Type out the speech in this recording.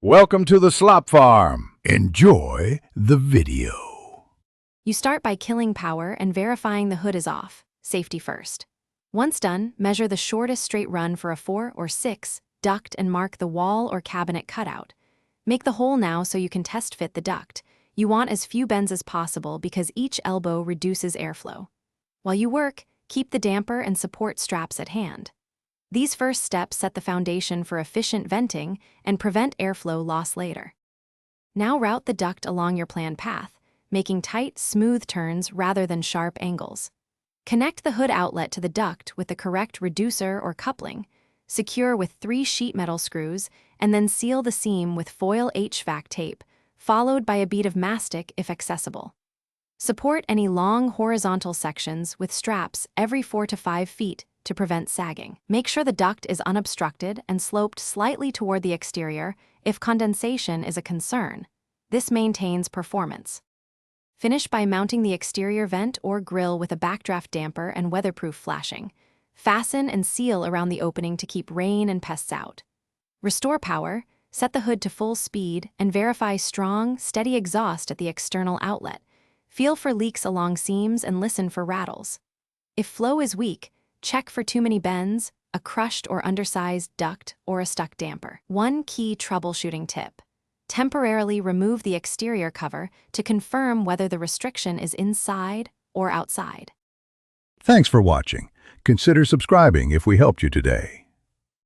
Welcome to the slop farm. Enjoy the video. You start by killing power and verifying the hood is off, safety first. Once done, measure the shortest straight run for a 4 or 6 duct and mark the wall or cabinet cutout. Make the hole now so you can test fit the duct. You want as few bends as possible because each elbow reduces airflow. While you work, keep the damper and support straps at hand. These first steps set the foundation for efficient venting and prevent airflow loss later. Now route the duct along your planned path, making tight, smooth turns rather than sharp angles. Connect the hood outlet to the duct with the correct reducer or coupling, secure with 3 sheet metal screws, and then seal the seam with foil HVAC tape, followed by a bead of mastic if accessible. Support any long horizontal sections with straps every 4 to 5 feet to prevent sagging. Make sure the duct is unobstructed and sloped slightly toward the exterior if condensation is a concern. This maintains performance. Finish by mounting the exterior vent or grill with a backdraft damper and weatherproof flashing. Fasten and seal around the opening to keep rain and pests out. Restore power, set the hood to full speed, and verify strong, steady exhaust at the external outlet. Feel for leaks along seams and listen for rattles. If flow is weak, check for too many bends, a crushed or undersized duct, or a stuck damper. One key troubleshooting tip: temporarily remove the exterior cover to confirm whether the restriction is inside or outside. Thanks for watching. Consider subscribing if we helped you today.